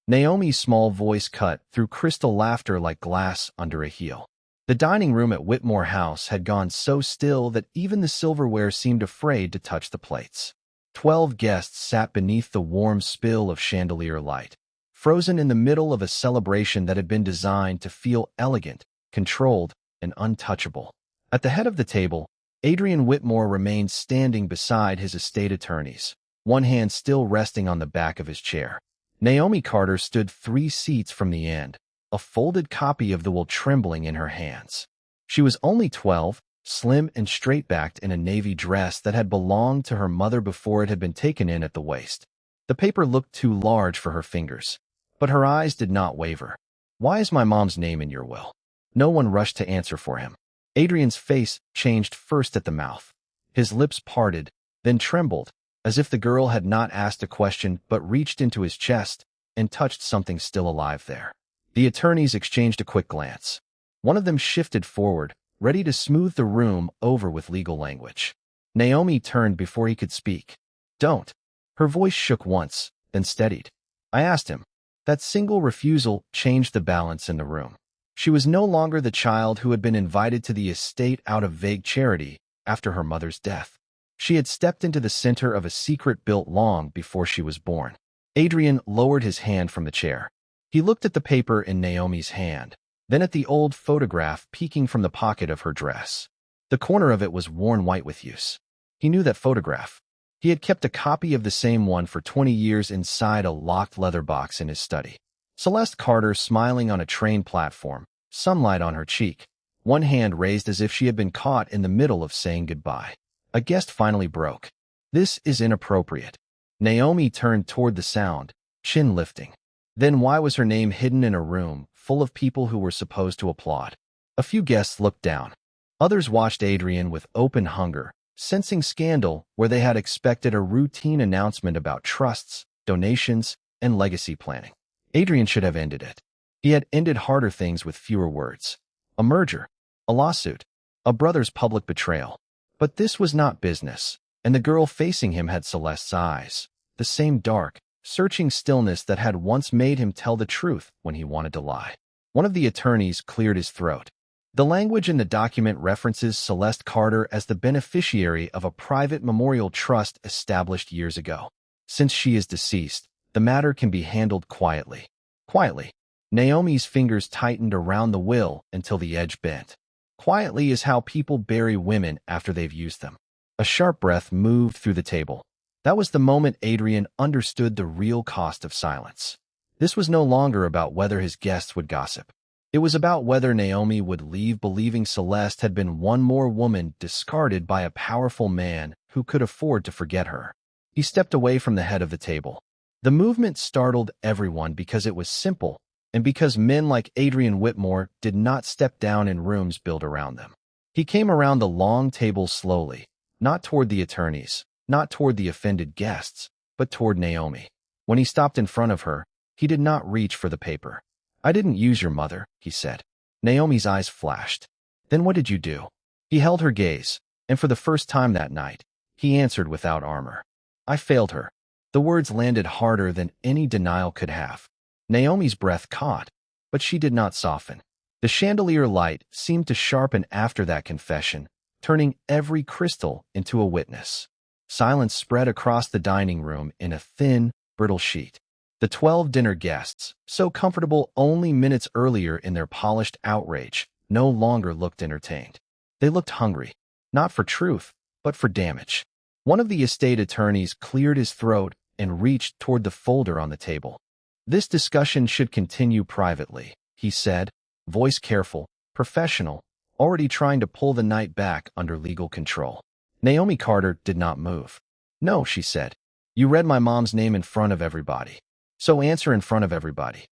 Naomi's small voice cut through crystal laughter like glass under a heel. The dining room at Whitmore House had gone so still that even the silverware seemed afraid to touch the plates. 12 guests sat beneath the warm spill of chandelier light, frozen in the middle of a celebration that had been designed to feel elegant, controlled, and untouchable. At the head of the table, Adrian Whitmore remained standing beside his estate attorneys, one hand still resting on the back of his chair. Naomi Carter stood 3 seats from the end, a folded copy of the will trembling in her hands. She was only 12, slim and straight-backed in a navy dress that had belonged to her mother before it had been taken in at the waist. The paper looked too large for her fingers, but her eyes did not waver. "Why is my mom's name in your will?" No one rushed to answer for him. Adrian's face changed first at the mouth. His lips parted, then trembled, as if the girl had not asked a question but reached into his chest and touched something still alive there. The attorneys exchanged a quick glance. One of them shifted forward, ready to smooth the room over with legal language. Naomi turned before he could speak. "Don't." Her voice shook once, then steadied. "I asked him." That single refusal changed the balance in the room. She was no longer the child who had been invited to the estate out of vague charity after her mother's death. She had stepped into the center of a secret built long before she was born. Adrian lowered his hand from the chair. He looked at the paper in Naomi's hand, then at the old photograph peeking from the pocket of her dress. The corner of it was worn white with use. He knew that photograph. He had kept a copy of the same one for 20 years inside a locked leather box in his study. Celeste Carter smiling on a train platform, sunlight on her cheek, one hand raised as if she had been caught in the middle of saying goodbye. A guest finally broke. "This is inappropriate." Naomi turned toward the sound, chin lifting. Then why was her name hidden in a room full of people who were supposed to applaud? A few guests looked down. Others watched Adrian with open hunger, sensing scandal where they had expected a routine announcement about trusts, donations, and legacy planning. Adrian should have ended it. He had ended harder things with fewer words. A merger, a lawsuit, a brother's public betrayal. But this was not business, and the girl facing him had Celeste's eyes, the same dark, searching stillness that had once made him tell the truth when he wanted to lie. One of the attorneys cleared his throat. The language in the document references Celeste Carter as the beneficiary of a private memorial trust established years ago. Since she is deceased, the matter can be handled quietly. Quietly. Naomi's fingers tightened around the will until the edge bent. Quietly is how people bury women after they've used them. A sharp breath moved through the table. That was the moment Adrian understood the real cost of silence. This was no longer about whether his guests would gossip. It was about whether Naomi would leave believing Celeste had been one more woman discarded by a powerful man who could afford to forget her. He stepped away from the head of the table. The movement startled everyone because it was simple, and because men like Adrian Whitmore did not step down in rooms built around them. He came around the long table slowly, not toward the attorneys, not toward the offended guests, but toward Naomi. When he stopped in front of her, he did not reach for the paper. "I didn't use your mother," he said. Naomi's eyes flashed. "Then what did you do?" He held her gaze, and for the first time that night, he answered without armor. "I failed her." The words landed harder than any denial could have. Naomi's breath caught, but she did not soften. The chandelier light seemed to sharpen after that confession, turning every crystal into a witness. Silence spread across the dining room in a thin, brittle sheet. The 12 dinner guests, so comfortable only minutes earlier in their polished outrage, no longer looked entertained. They looked hungry, not for truth, but for damage. One of the estate attorneys cleared his throat and reached toward the folder on the table. "This discussion should continue privately," he said, voice careful, professional, already trying to pull the night back under legal control. Naomi Carter did not move. "No," she said. "You read my mom's name in front of everybody. So answer in front of everybody."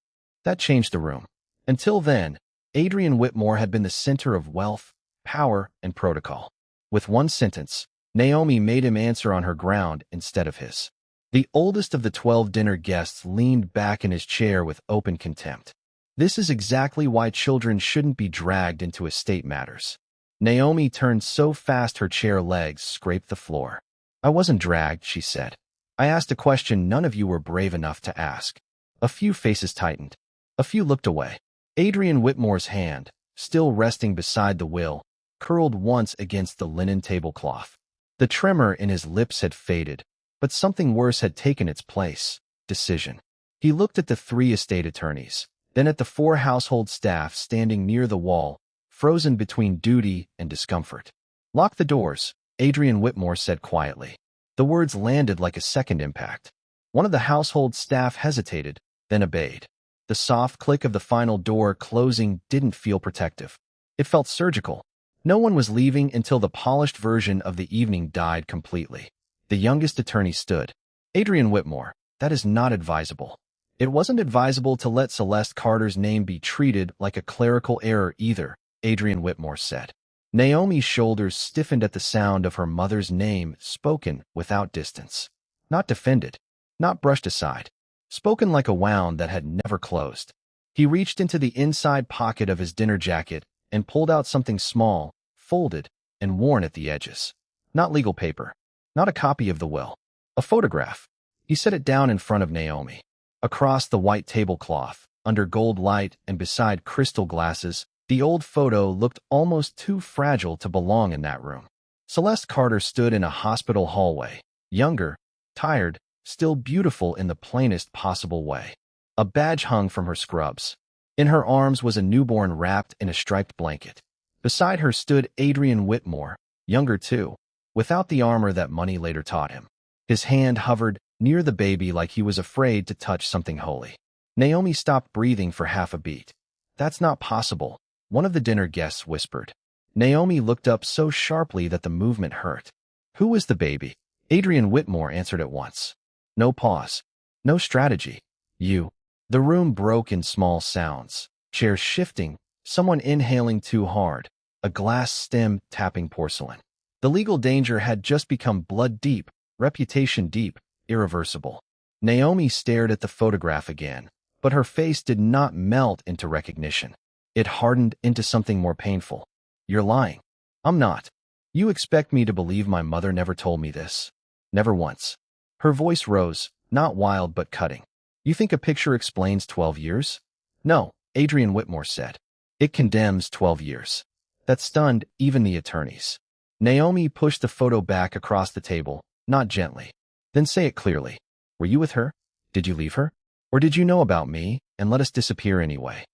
That changed the room. Until then, Adrian Whitmore had been the center of wealth, power, and protocol. With one sentence, Naomi made him answer on her ground instead of his. The oldest of the 12 dinner guests leaned back in his chair with open contempt. This is exactly why children shouldn't be dragged into estate matters. Naomi turned so fast her chair legs scraped the floor. "I wasn't dragged," she said. "I asked a question none of you were brave enough to ask. A few faces tightened. A few looked away. Adrian Whitmore's hand, still resting beside the will, curled once against the linen tablecloth. The tremor in his lips had faded, but something worse had taken its place: decision. He looked at the 3 estate attorneys, then at the 4 household staff standing near the wall, frozen between duty and discomfort. "Lock the doors," Adrian Whitmore said quietly. The words landed like a second impact. One of the household staff hesitated, then obeyed. The soft click of the final door closing didn't feel protective. It felt surgical. No one was leaving until the polished version of the evening died completely. The youngest attorney stood. "Adrian Whitmore, that is not advisable." It wasn't advisable to let Celeste Carter's name be treated like a clerical error either, Adrian Whitmore said. Naomi's shoulders stiffened at the sound of her mother's name spoken without distance. Not defended, not brushed aside. Spoken like a wound that had never closed. He reached into the inside pocket of his dinner jacket and pulled out something small, folded, and worn at the edges. Not legal paper. Not a copy of the will. A photograph. He set it down in front of Naomi. Across the white tablecloth, under gold light and beside crystal glasses, the old photo looked almost too fragile to belong in that room. Celeste Carter stood in a hospital hallway, younger, tired, still beautiful in the plainest possible way. A badge hung from her scrubs. In her arms was a newborn wrapped in a striped blanket. Beside her stood Adrian Whitmore, younger too, without the armor that money later taught him. His hand hovered near the baby like he was afraid to touch something holy. Naomi stopped breathing for half a beat. "That's not possible," one of the dinner guests whispered. Naomi looked up so sharply that the movement hurt. "Who was the baby?" Adrian Whitmore answered at once. No pause. No strategy. "You." The room broke in small sounds. Chairs shifting, someone inhaling too hard, a glass stem tapping porcelain. The legal danger had just become blood deep, reputation deep, irreversible. Naomi stared at the photograph again, but her face did not melt into recognition. It hardened into something more painful. "You're lying." "I'm not. You expect me to believe my mother never told me this?" "Never once." Her voice rose, not wild but cutting. "You think a picture explains 12 years?" "No," Adrian Whitmore said. "It condemns 12 years." That stunned even the attorneys. Naomi pushed the photo back across the table, not gently. "Then say it clearly. Were you with her? Did you leave her? Or did you know about me and let us disappear anyway?"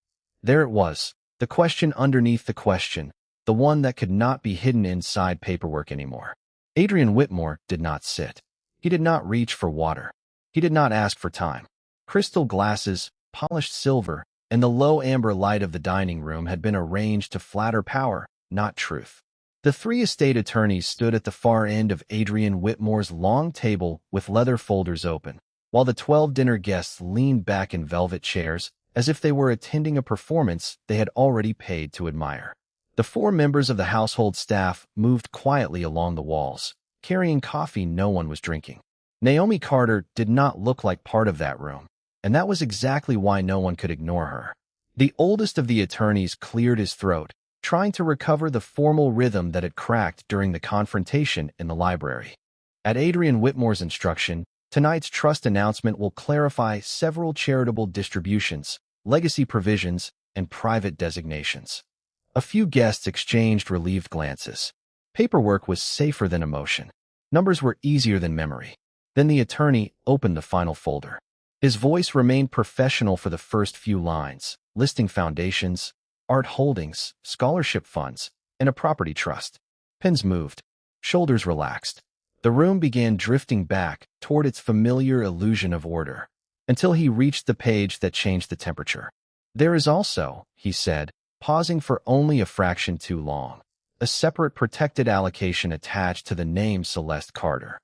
There it was, the question underneath the question, the one that could not be hidden inside paperwork anymore. Adrian Whitmore did not sit. He did not reach for water. He did not ask for time. Crystal glasses, polished silver, and the low amber light of the dining room had been arranged to flatter power, not truth. The 3 estate attorneys stood at the far end of Adrian Whitmore's long table with leather folders open, while the 12 dinner guests leaned back in velvet chairs as if they were attending a performance they had already paid to admire. The 4 members of the household staff moved quietly along the walls, carrying coffee no one was drinking. Naomi Carter did not look like part of that room, and that was exactly why no one could ignore her. The oldest of the attorneys cleared his throat, trying to recover the formal rhythm that had cracked during the confrontation in the library. At Adrian Whitmore's instruction, tonight's trust announcement will clarify several charitable distributions, legacy provisions, and private designations. A few guests exchanged relieved glances. Paperwork was safer than emotion. Numbers were easier than memory. Then the attorney opened the final folder. His voice remained professional for the first few lines, listing foundations, art holdings, scholarship funds, and a property trust. Pens moved. Shoulders relaxed. The room began drifting back toward its familiar illusion of order, until he reached the page that changed the temperature. "There is also," he said, pausing for only a fraction too long, "a separate protected allocation attached to the name Celeste Carter."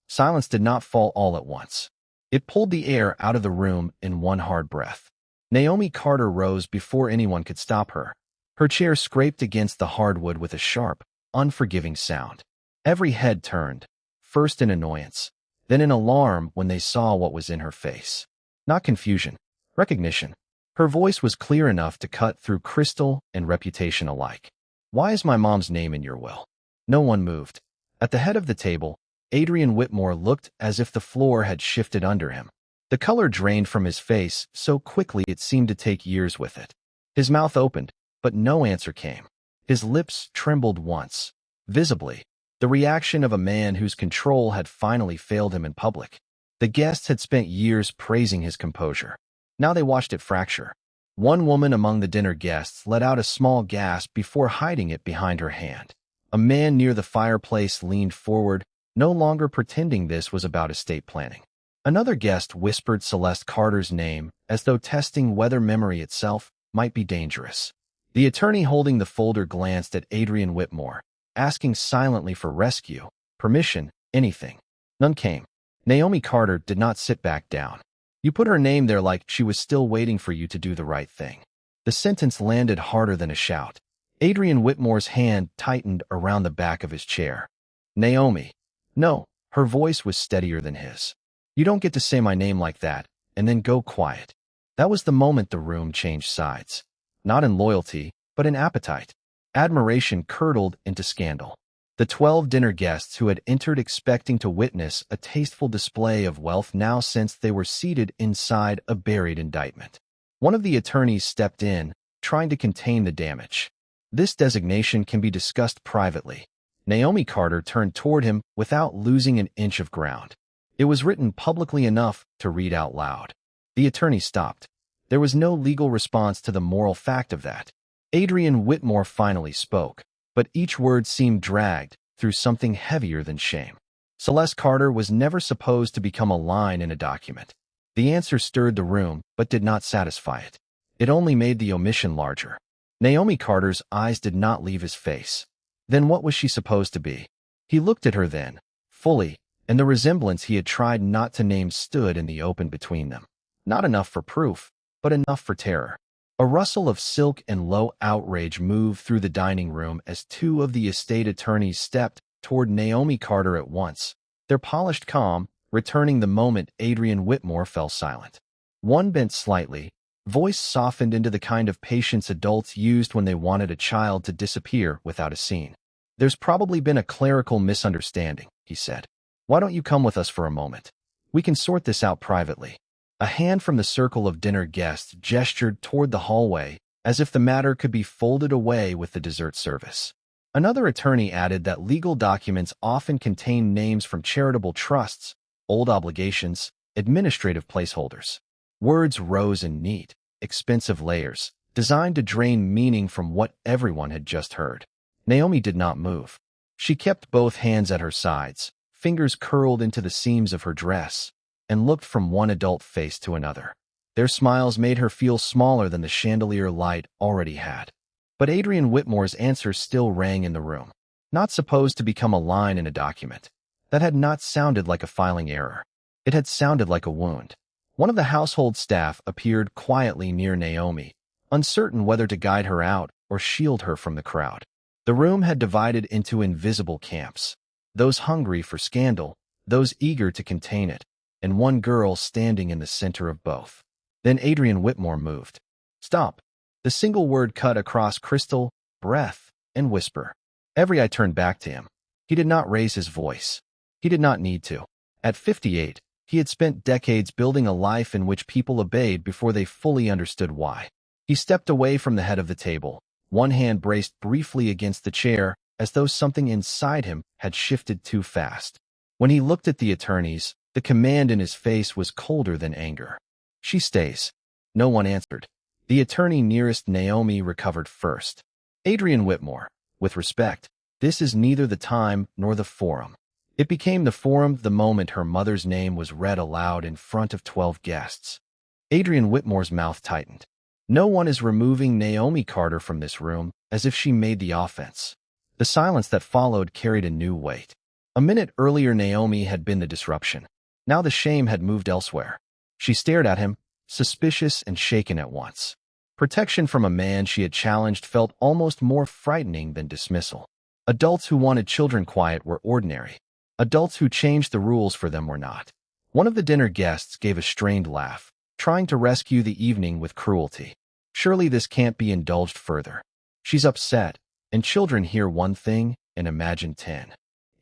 Silence did not fall all at once. It pulled the air out of the room in one hard breath. Naomi Carter rose before anyone could stop her. Her chair scraped against the hardwood with a sharp, unforgiving sound. Every head turned, first in annoyance, then in alarm when they saw what was in her face. Not confusion, recognition. Her voice was clear enough to cut through crystal and reputation alike. "Why is my mom's name in your will?" No one moved. At the head of the table, Adrian Whitmore looked as if the floor had shifted under him. The color drained from his face so quickly it seemed to take years with it. His mouth opened, but no answer came. His lips trembled once, visibly, the reaction of a man whose control had finally failed him in public. The guests had spent years praising his composure. Now they watched it fracture. One woman among the dinner guests let out a small gasp before hiding it behind her hand. A man near the fireplace leaned forward, no longer pretending this was about estate planning. Another guest whispered Celeste Carter's name, as though testing whether memory itself might be dangerous. The attorney holding the folder glanced at Adrian Whitmore, asking silently for rescue, permission, anything. None came. Naomi Carter did not sit back down. You put her name there like she was still waiting for you to do the right thing. The sentence landed harder than a shout. Adrian Whitmore's hand tightened around the back of his chair. Naomi. No, her voice was steadier than his. You don't get to say my name like that, and then go quiet. That was the moment the room changed sides. Not in loyalty, but in appetite. Admiration curdled into scandal. The 12 dinner guests who had entered expecting to witness a tasteful display of wealth now sensed they were seated inside a buried indictment. One of the attorneys stepped in, trying to contain the damage. This designation can be discussed privately. Naomi Carter turned toward him without losing an inch of ground. It was written publicly enough to read out loud. The attorney stopped. There was no legal response to the moral fact of that. Adrian Whitmore finally spoke, but each word seemed dragged through something heavier than shame. Celeste Carter was never supposed to become a line in a document. The answer stirred the room, but did not satisfy it. It only made the omission larger. Naomi Carter's eyes did not leave his face. Then what was she supposed to be? He looked at her then, fully, and the resemblance he had tried not to name stood in the open between them. Not enough for proof, but enough for terror. A rustle of silk and low outrage moved through the dining room as two of the estate attorneys stepped toward Naomi Carter at once, their polished calm returning the moment Adrian Whitmore fell silent. One bent slightly, voice softened into the kind of patience adults used when they wanted a child to disappear without a scene. There's probably been a clerical misunderstanding, he said. Why don't you come with us for a moment? We can sort this out privately. A hand from the circle of dinner guests gestured toward the hallway, as if the matter could be folded away with the dessert service. Another attorney added that legal documents often contain names from charitable trusts, old obligations, administrative placeholders. Words rose in neat, expensive layers, designed to drain meaning from what everyone had just heard. Naomi did not move. She kept both hands at her sides, fingers curled into the seams of her dress, and looked from one adult face to another. Their smiles made her feel smaller than the chandelier light already had. But Adrian Whitmore's answer still rang in the room. Not supposed to become a line in a document. That had not sounded like a filing error. It had sounded like a wound. One of the household staff appeared quietly near Naomi, uncertain whether to guide her out or shield her from the crowd. The room had divided into invisible camps. Those hungry for scandal, those eager to contain it, and one girl standing in the center of both. Then Adrian Whitmore moved. Stop. The single word cut across crystal, breath, and whisper. Every eye turned back to him. He did not raise his voice. He did not need to. At 58, he had spent decades building a life in which people obeyed before they fully understood why. He stepped away from the head of the table, one hand braced briefly against the chair, as though something inside him had shifted too fast. When he looked at the attorneys, the command in his face was colder than anger. She stays. No one answered. The attorney nearest Naomi recovered first. Adrian Whitmore, with respect, this is neither the time nor the forum. It became the forum the moment her mother's name was read aloud in front of 12 guests. Adrian Whitmore's mouth tightened. No one is removing Naomi Carter from this room as if she made the offense. The silence that followed carried a new weight. A minute earlier Naomi had been the disruption. Now the shame had moved elsewhere. She stared at him, suspicious and shaken at once. Protection from a man she had challenged felt almost more frightening than dismissal. Adults who wanted children quiet were ordinary. Adults who changed the rules for them were not. One of the dinner guests gave a strained laugh, trying to rescue the evening with cruelty. Surely this can't be indulged further. She's upset, and children hear one thing and imagine 10.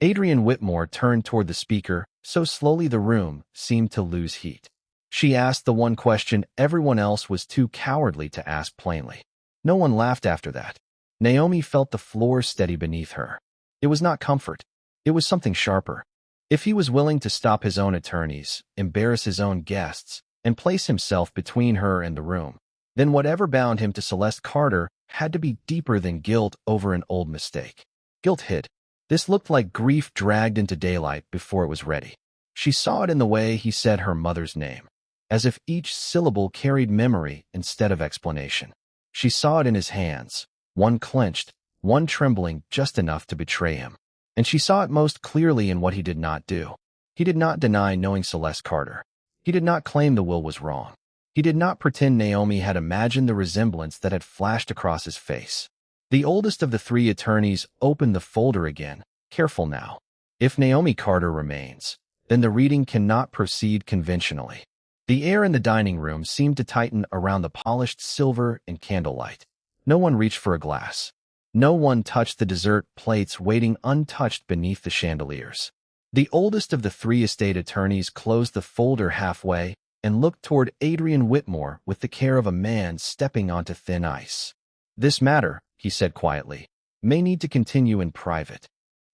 Adrian Whitmore turned toward the speaker, so slowly the room seemed to lose heat. She asked the one question everyone else was too cowardly to ask plainly. No one laughed after that. Naomi felt the floor steady beneath her. It was not comfort. It was something sharper. If he was willing to stop his own attorneys, embarrass his own guests, and place himself between her and the room, then whatever bound him to Celeste Carter had to be deeper than guilt over an old mistake. Guilt hid. This looked like grief dragged into daylight before it was ready. She saw it in the way he said her mother's name, as if each syllable carried memory instead of explanation. She saw it in his hands, one clenched, one trembling just enough to betray him. And she saw it most clearly in what he did not do. He did not deny knowing Celeste Carter. He did not claim the will was wrong. He did not pretend Naomi had imagined the resemblance that had flashed across his face. The oldest of the three attorneys opened the folder again, careful now. If Naomi Carter remains, then the reading cannot proceed conventionally. The air in the dining room seemed to tighten around the polished silver and candlelight. No one reached for a glass. No one touched the dessert plates waiting untouched beneath the chandeliers. The oldest of the three estate attorneys closed the folder halfway and looked toward Adrian Whitmore with the care of a man stepping onto thin ice. "This matter," he said quietly, "may need to continue in private."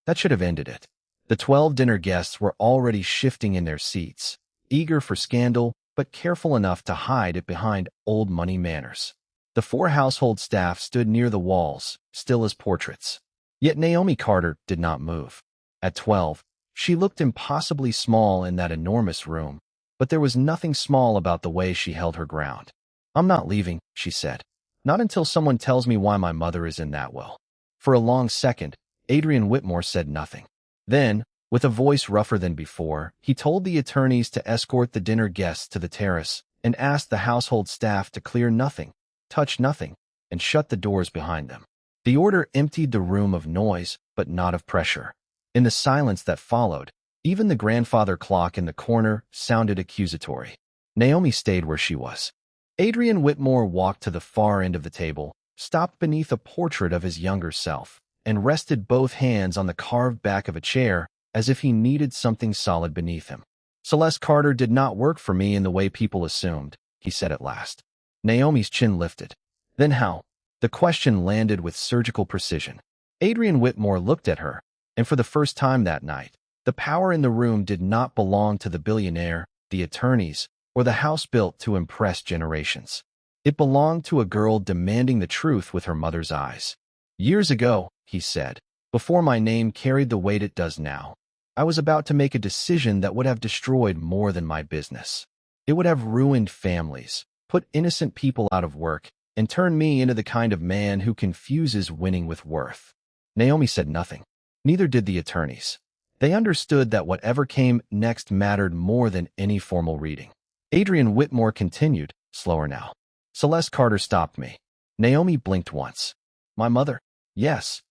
That should have ended it. The 12 dinner guests were already shifting in their seats, eager for scandal, but careful enough to hide it behind old money manners. The 4 household staff stood near the walls, still as portraits. Yet Naomi Carter did not move. At 12, she looked impossibly small in that enormous room, but there was nothing small about the way she held her ground. "I'm not leaving," she said. "Not until someone tells me why my mother is in that will." For a long second, Adrian Whitmore said nothing. Then, with a voice rougher than before, he told the attorneys to escort the dinner guests to the terrace and asked the household staff to clear nothing, touch nothing, and shut the doors behind them. The order emptied the room of noise, but not of pressure. In the silence that followed, even the grandfather clock in the corner sounded accusatory. Naomi stayed where she was. Adrian Whitmore walked to the far end of the table, stopped beneath a portrait of his younger self, and rested both hands on the carved back of a chair as if he needed something solid beneath him. "Celeste Carter did not work for me in the way people assumed," he said at last. Naomi's chin lifted. "Then how?" The question landed with surgical precision. Adrian Whitmore looked at her, and for the first time that night, the power in the room did not belong to the billionaire, the attorneys, or the house built to impress generations. It belonged to a girl demanding the truth with her mother's eyes. "Years ago," he said, "before my name carried the weight it does now, I was about to make a decision that would have destroyed more than my business. It would have ruined families, put innocent people out of work, and turned me into the kind of man who confuses winning with worth." Naomi said nothing. Neither did the attorneys. They understood that whatever came next mattered more than any formal reading. Adrian Whitmore continued, slower now. "Celeste Carter stopped me." Naomi blinked once. "My mother?" "Yes."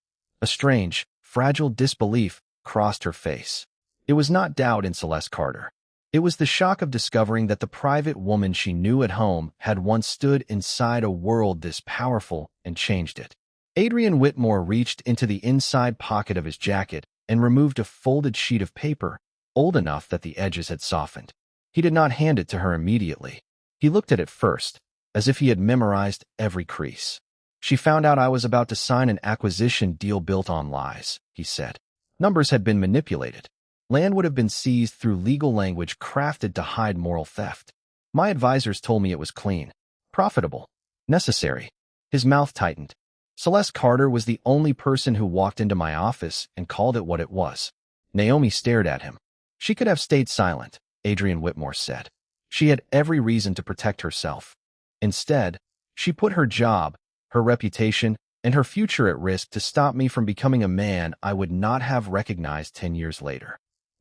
A strange, fragile disbelief crossed her face. It was not doubt in Celeste Carter. It was the shock of discovering that the private woman she knew at home had once stood inside a world this powerful and changed it. Adrian Whitmore reached into the inside pocket of his jacket and removed a folded sheet of paper, old enough that the edges had softened. He did not hand it to her immediately. He looked at it first, as if he had memorized every crease. "She found out I was about to sign an acquisition deal built on lies," he said. "Numbers had been manipulated. Land would have been seized through legal language crafted to hide moral theft. My advisors told me it was clean, profitable, necessary." His mouth tightened. "Celeste Carter was the only person who walked into my office and called it what it was." Naomi stared at him. "She could have stayed silent," Adrian Whitmore said. "She had every reason to protect herself. Instead, she put her job, her reputation, and her future at risk to stop me from becoming a man I would not have recognized 10 years later."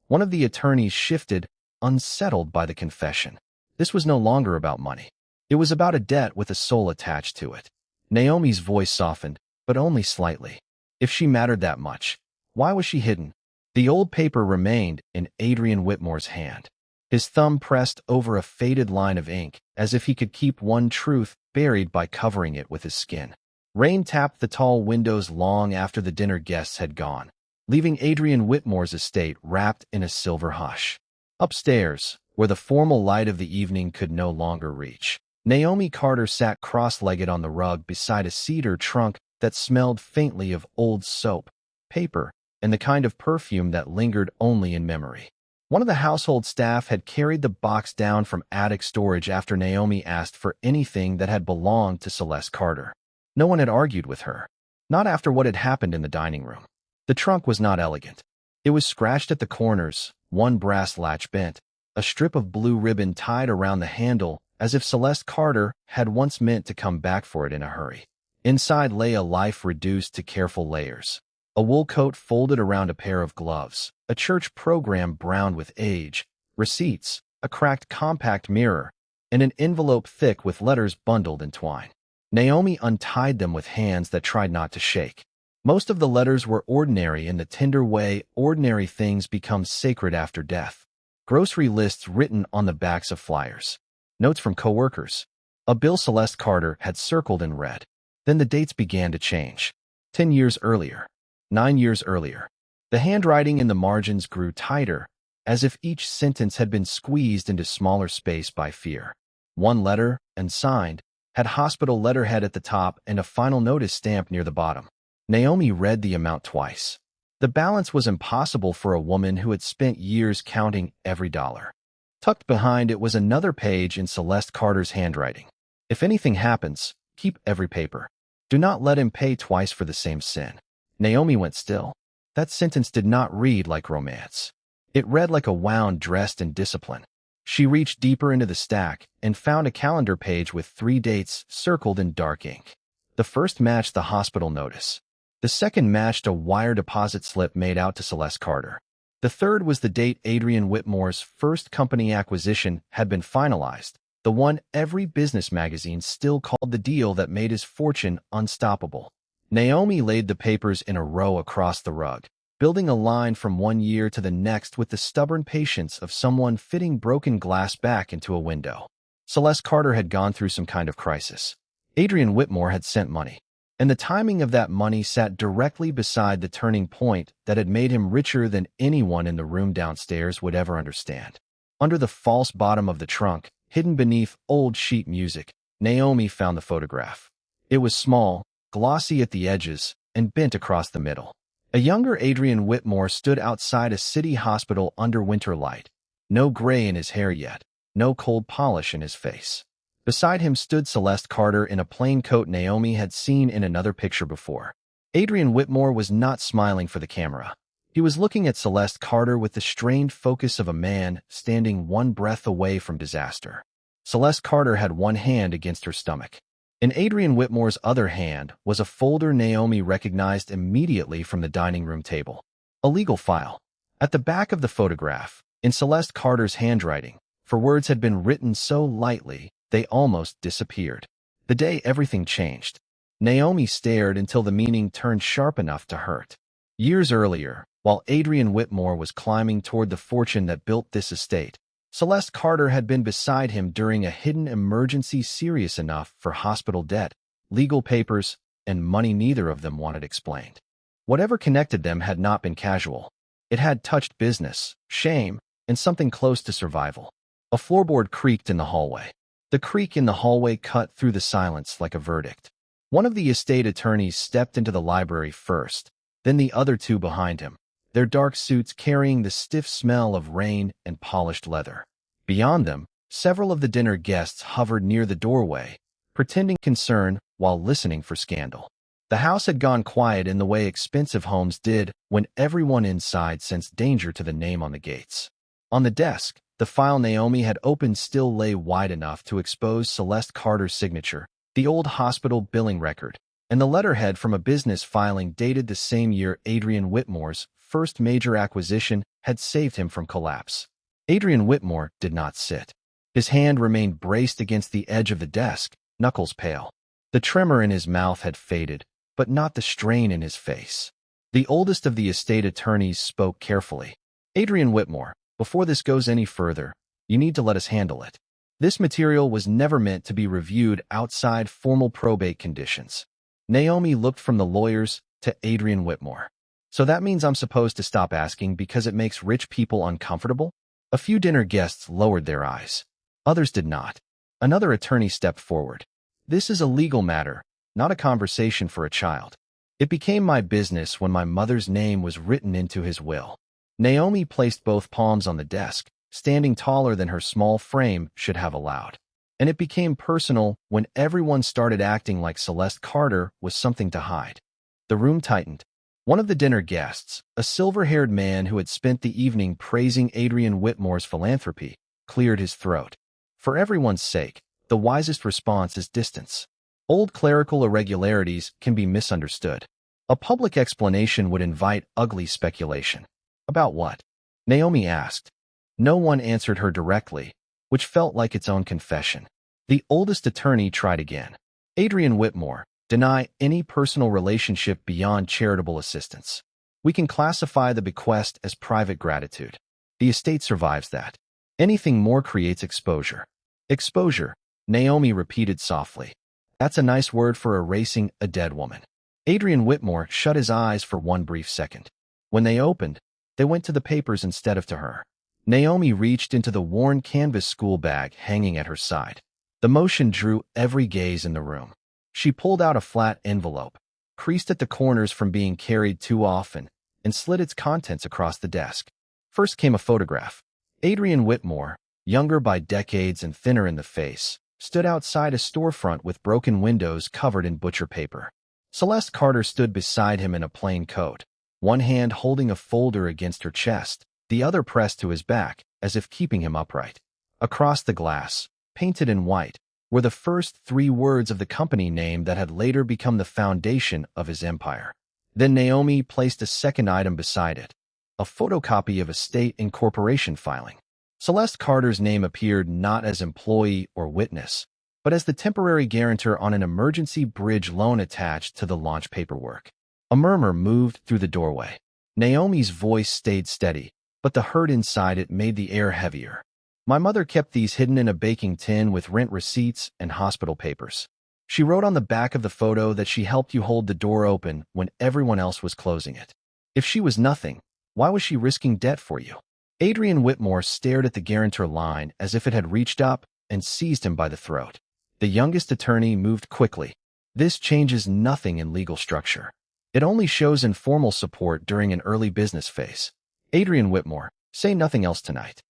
One of the attorneys shifted, unsettled by the confession. This was no longer about money. It was about a debt with a soul attached to it. Naomi's voice softened, but only slightly. If she mattered that much, why was she hidden? The old paper remained in Adrian Whitmore's hand. His thumb pressed over a faded line of ink, as if he could keep one truth buried by covering it with his skin. Rain tapped the tall windows long after the dinner guests had gone, leaving Adrian Whitmore's estate wrapped in a silver hush. Upstairs, where the formal light of the evening could no longer reach. Naomi Carter sat cross-legged on the rug beside a cedar trunk that smelled faintly of old soap, paper, and the kind of perfume that lingered only in memory. One of the household staff had carried the box down from attic storage after Naomi asked for anything that had belonged to Celeste Carter. No one had argued with her, not after what had happened in the dining room. The trunk was not elegant. It was scratched at the corners, one brass latch bent, a strip of blue ribbon tied around the handle as if Celeste Carter had once meant to come back for it in a hurry. Inside lay a life reduced to careful layers. A wool coat folded around a pair of gloves, a church program browned with age, receipts, a cracked compact mirror, and an envelope thick with letters bundled in twine. Naomi untied them with hands that tried not to shake. Most of the letters were ordinary in the tender way ordinary things become sacred after death. Grocery lists written on the backs of flyers. Notes from coworkers. A bill Celeste Carter had circled in red. Then the dates began to change. 10 years earlier. 9 years earlier. The handwriting in the margins grew tighter, as if each sentence had been squeezed into smaller space by fear. One letter, and signed, had hospital letterhead at the top and a final notice stamped near the bottom. Naomi read the amount twice. The balance was impossible for a woman who had spent years counting every dollar. Tucked behind it was another page in Celeste Carter's handwriting. If anything happens, keep every paper. Do not let him pay twice for the same sin. Naomi went still. That sentence did not read like romance. It read like a wound dressed in discipline. She reached deeper into the stack and found a calendar page with 3 dates circled in dark ink. The first matched the hospital notice. The second matched a wire deposit slip made out to Celeste Carter. The third was the date Adrian Whitmore's first company acquisition had been finalized, the one every business magazine still called the deal that made his fortune unstoppable. Naomi laid the papers in a row across the rug, building a line from one year to the next with the stubborn patience of someone fitting broken glass back into a window. Celeste Carter had gone through some kind of crisis. Adrian Whitmore had sent money, and the timing of that money sat directly beside the turning point that had made him richer than anyone in the room downstairs would ever understand. Under the false bottom of the trunk, hidden beneath old sheet music, Naomi found the photograph. It was small, glossy at the edges, and bent across the middle. A younger Adrian Whitmore stood outside a city hospital under winter light. No gray in his hair yet, no cold polish in his face. Beside him stood Celeste Carter in a plain coat Naomi had seen in another picture before. Adrian Whitmore was not smiling for the camera. He was looking at Celeste Carter with the strained focus of a man standing one breath away from disaster. Celeste Carter had one hand against her stomach. In Adrian Whitmore's other hand was a folder Naomi recognized immediately from the dining room table. A legal file. At the back of the photograph, in Celeste Carter's handwriting, for words had been written so lightly, they almost disappeared. The day everything changed. Naomi stared until the meaning turned sharp enough to hurt. Years earlier, while Adrian Whitmore was climbing toward the fortune that built this estate, Celeste Carter had been beside him during a hidden emergency serious enough for hospital debt, legal papers, and money neither of them wanted explained. Whatever connected them had not been casual. It had touched business, shame, and something close to survival. A floorboard creaked in the hallway. The creak in the hallway cut through the silence like a verdict. One of the estate attorneys stepped into the library first, then the other two behind him, their dark suits carrying the stiff smell of rain and polished leather. Beyond them, several of the dinner guests hovered near the doorway, pretending concern while listening for scandal. The house had gone quiet in the way expensive homes did when everyone inside sensed danger to the name on the gates. On the desk, the file Naomi had opened still lay wide enough to expose Celeste Carter's signature, the old hospital billing record, and the letterhead from a business filing dated the same year Adrian Whitmore's first major acquisition had saved him from collapse. Adrian Whitmore did not sit. His hand remained braced against the edge of the desk, knuckles pale. The tremor in his mouth had faded, but not the strain in his face. The oldest of the estate attorneys spoke carefully. Adrian Whitmore, before this goes any further, you need to let us handle it. This material was never meant to be reviewed outside formal probate conditions. Naomi looked from the lawyers to Adrian Whitmore. So that means I'm supposed to stop asking because it makes rich people uncomfortable? A few dinner guests lowered their eyes. Others did not. Another attorney stepped forward. This is a legal matter, not a conversation for a child. It became my business when my mother's name was written into his will. Naomi placed both palms on the desk, standing taller than her small frame should have allowed. And it became personal when everyone started acting like Celeste Carter was something to hide. The room tightened. One of the dinner guests, a silver-haired man who had spent the evening praising Adrian Whitmore's philanthropy, cleared his throat. For everyone's sake, the wisest response is distance. Old clerical irregularities can be misunderstood. A public explanation would invite ugly speculation. About what? Naomi asked. No one answered her directly, which felt like its own confession. The oldest attorney tried again. Adrian Whitmore, deny any personal relationship beyond charitable assistance. We can classify the bequest as private gratitude. The estate survives that. Anything more creates exposure. Exposure, Naomi repeated softly. That's a nice word for erasing a dead woman. Adrian Whitmore shut his eyes for one brief second. When they opened, they went to the papers instead of to her. Naomi reached into the worn canvas school bag hanging at her side. The motion drew every gaze in the room. She pulled out a flat envelope, creased at the corners from being carried too often, and slid its contents across the desk. First came a photograph. Adrian Whitmore, younger by decades and thinner in the face, stood outside a storefront with broken windows covered in butcher paper. Celeste Carter stood beside him in a plain coat, one hand holding a folder against her chest, the other pressed to his back, as if keeping him upright. Across the glass, painted in white, were the first 3 words of the company name that had later become the foundation of his empire. Then Naomi placed a second item beside it, a photocopy of estate and corporation filing. Celeste Carter's name appeared not as employee or witness, but as the temporary guarantor on an emergency bridge loan attached to the launch paperwork. A murmur moved through the doorway. Naomi's voice stayed steady, but the hurt inside it made the air heavier. My mother kept these hidden in a baking tin with rent receipts and hospital papers. She wrote on the back of the photo that she helped you hold the door open when everyone else was closing it. If she was nothing, why was she risking debt for you? Adrian Whitmore stared at the guarantor line as if it had reached up and seized him by the throat. The youngest attorney moved quickly. This changes nothing in legal structure. It only shows informal support during an early business phase. Adrian Whitmore, say nothing else tonight.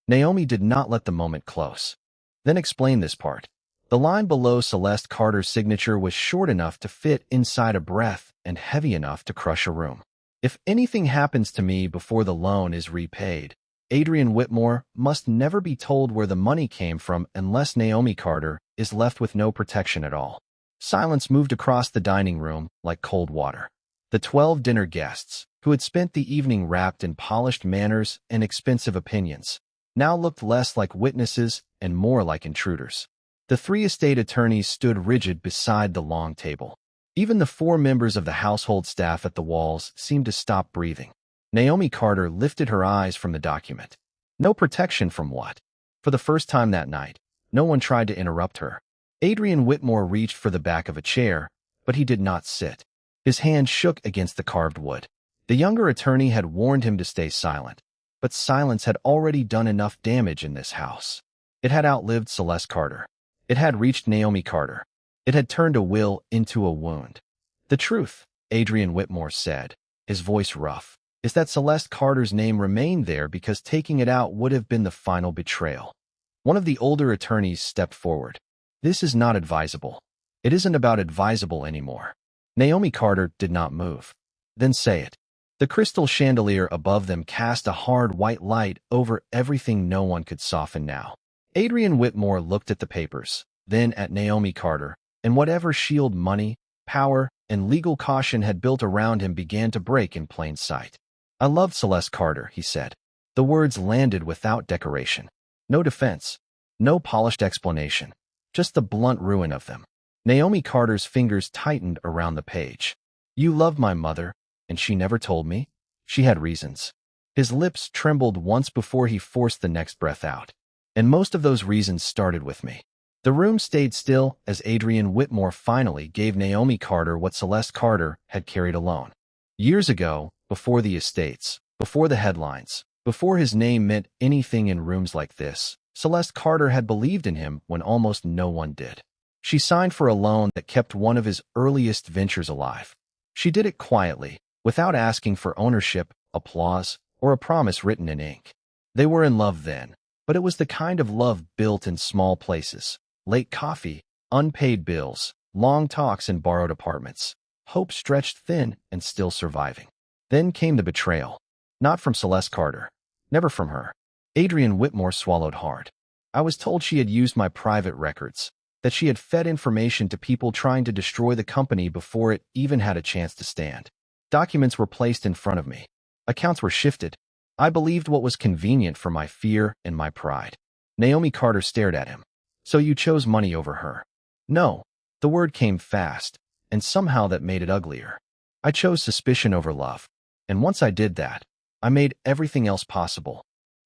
Naomi did not let the moment close. Then explain this part. The line below Celeste Carter's signature was short enough to fit inside a breath and heavy enough to crush a room. If anything happens to me before the loan is repaid, Adrian Whitmore must never be told where the money came from unless Naomi Carter is left with no protection at all. Silence moved across the dining room like cold water. The 12 dinner guests, who had spent the evening wrapped in polished manners and expensive opinions, now looked less like witnesses and more like intruders. The 3 estate attorneys stood rigid beside the long table. Even the 4 members of the household staff at the walls seemed to stop breathing. Naomi Carter lifted her eyes from the document. No protection from what? For the first time that night, no one tried to interrupt her. Adrian Whitmore reached for the back of a chair, but he did not sit. His hand shook against the carved wood. The younger attorney had warned him to stay silent, but silence had already done enough damage in this house. It had outlived Celeste Carter. It had reached Naomi Carter. It had turned a will into a wound. The truth, Adrian Whitmore said, his voice rough, is that Celeste Carter's name remained there because taking it out would have been the final betrayal. One of the older attorneys stepped forward. This is not advisable. It isn't about advisable anymore. Naomi Carter did not move. Then say it. The crystal chandelier above them cast a hard white light over everything no one could soften now. Adrian Whitmore looked at the papers, then at Naomi Carter, and whatever shield money, power, and legal caution had built around him began to break in plain sight. I loved Celeste Carter, he said. The words landed without decoration. No defense. No polished explanation. Just the blunt ruin of them. Naomi Carter's fingers tightened around the page. You loved my mother, and she never told me? She had reasons. His lips trembled once before he forced the next breath out. And most of those reasons started with me. The room stayed still as Adrian Whitmore finally gave Naomi Carter what Celeste Carter had carried alone. Years ago, before the estates, before the headlines, Before his name meant anything in rooms like this, Celeste Carter had believed in him when almost no one did. She signed for a loan that kept one of his earliest ventures alive. She did it quietly, without asking for ownership, applause, or a promise written in ink. They were in love then, but it was the kind of love built in small places: late coffee, unpaid bills, long talks in borrowed apartments, hope stretched thin and still surviving. Then came the betrayal. Not from Celeste Carter. Never from her. Adrian Whitmore swallowed hard. I was told she had used my private records, that she had fed information to people trying to destroy the company before it even had a chance to stand. Documents were placed in front of me. Accounts were shifted. I believed what was convenient for my fear and my pride. Naomi Carter stared at him. So you chose money over her? No. The word came fast, and somehow that made it uglier. I chose suspicion over love. And once I did that, I made everything else possible.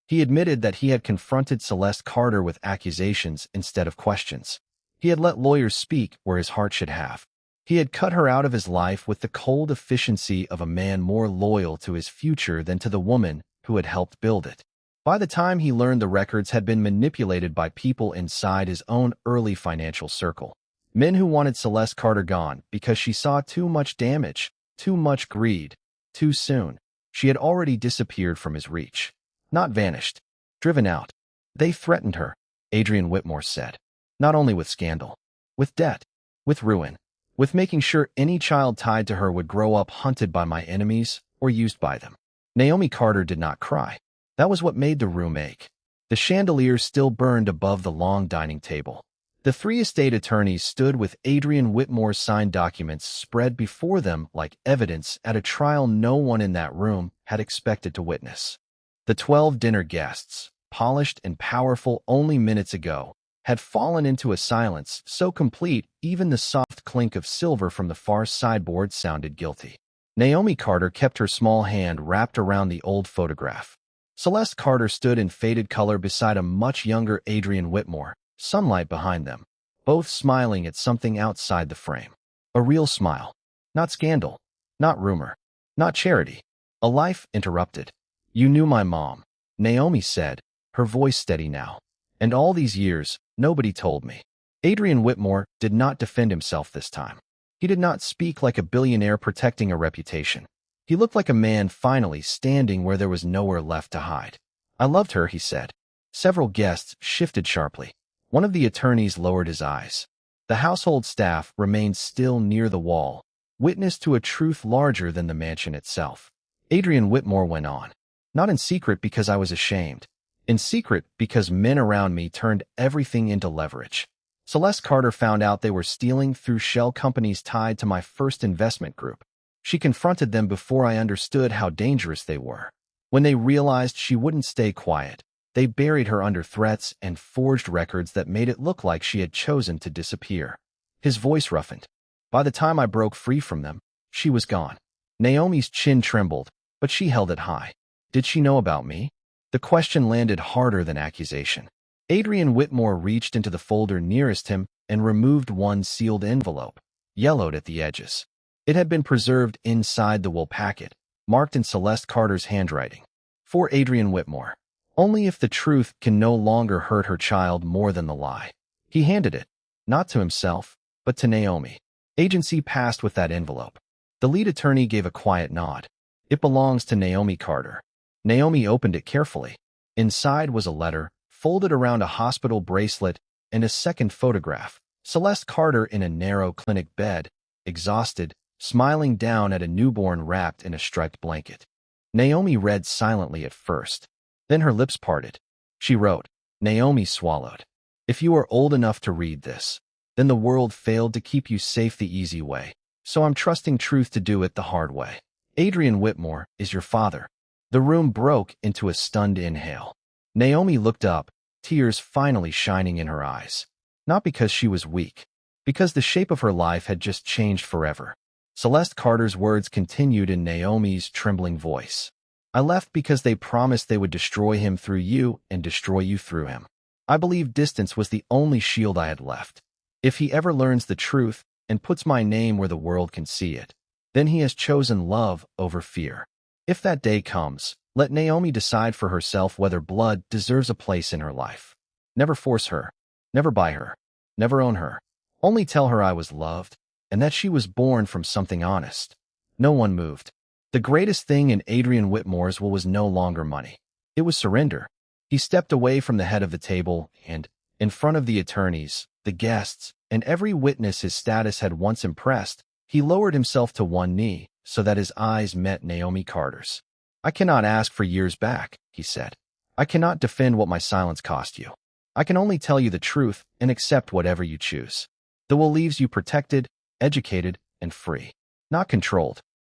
He admitted that he had confronted Celeste Carter with accusations instead of questions. He had let lawyers speak where his heart should have. He had cut her out of his life with the cold efficiency of a man more loyal to his future than to the woman who had helped build it. By the time he learned the records had been manipulated by people inside his own early financial circle, men who wanted Celeste Carter gone because she saw too much damage, too much greed, too soon. She had already disappeared from his reach. Not vanished. Driven out. They threatened her, Adrian Whitmore said. Not only with scandal. With debt. With ruin. With making sure any child tied to her would grow up hunted by my enemies or used by them. Naomi Carter did not cry. That was what made the room ache. The chandelier still burned above the long dining table. The three estate attorneys stood with Adrian Whitmore's signed documents spread before them like evidence at a trial no one in that room had expected to witness. The 12 dinner guests, polished and powerful only minutes ago, had fallen into a silence so complete even the soft clink of silver from the far sideboard sounded guilty. Naomi Carter kept her small hand wrapped around the old photograph. Celeste Carter stood in faded color beside a much younger Adrian Whitmore, sunlight behind them, both smiling at something outside the frame. A real smile. Not scandal. Not rumor. Not charity. A life interrupted. You knew my mom, Naomi said, her voice steady now. And all these years, nobody told me. Adrian Whitmore did not defend himself this time. He did not speak like a billionaire protecting a reputation. He looked like a man finally standing where there was nowhere left to hide. I loved her, he said. Several guests shifted sharply. One of the attorneys lowered his eyes. The household staff remained still near the wall, witness to a truth larger than the mansion itself. Adrian Whitmore went on. Not in secret because I was ashamed. In secret because men around me turned everything into leverage. Celeste Carter found out they were stealing through shell companies tied to my first investment group. She confronted them before I understood how dangerous they were. When they realized she wouldn't stay quiet, they buried her under threats and forged records that made it look like she had chosen to disappear. His voice roughened. By the time I broke free from them, she was gone. Naomi's chin trembled, but she held it high. Did she know about me? The question landed harder than accusation. Adrian Whitmore reached into the folder nearest him and removed one sealed envelope, yellowed at the edges. It had been preserved inside the will packet, marked in Celeste Carter's handwriting. For Adrian Whitmore. Only if the truth can no longer hurt her child more than the lie. He handed it, not to himself, but to Naomi. Agency passed with that envelope. The lead attorney gave a quiet nod. It belongs to Naomi Carter. Naomi opened it carefully. Inside was a letter, folded around a hospital bracelet, and a second photograph. Celeste Carter in a narrow clinic bed, exhausted, smiling down at a newborn wrapped in a striped blanket. Naomi read silently at first. Then her lips parted. She wrote. Naomi swallowed. If you are old enough to read this, then the world failed to keep you safe the easy way. So I'm trusting truth to do it the hard way. Adrian Whitmore is your father. The room broke into a stunned inhale. Naomi looked up, tears finally shining in her eyes. Not because she was weak, because the shape of her life had just changed forever. Celeste Carter's words continued in Naomi's trembling voice. I left because they promised they would destroy him through you and destroy you through him. I believed distance was the only shield I had left. If he ever learns the truth and puts my name where the world can see it, then he has chosen love over fear. If that day comes, Let Naomi decide for herself whether blood deserves a place in her life. Never force her. Never buy her. Never own her. Only tell her I was loved, and that she was born from something honest. No one moved. The greatest thing in Adrian Whitmore's will was no longer money. It was surrender. He stepped away from the head of the table and, in front of the attorneys, the guests, and every witness his status had once impressed, he lowered himself to one knee so that his eyes met Naomi Carter's. I cannot ask for years back, he said. I cannot defend what my silence cost you. I can only tell you the truth and accept whatever you choose. The will leaves you protected, educated, and free, not controlled.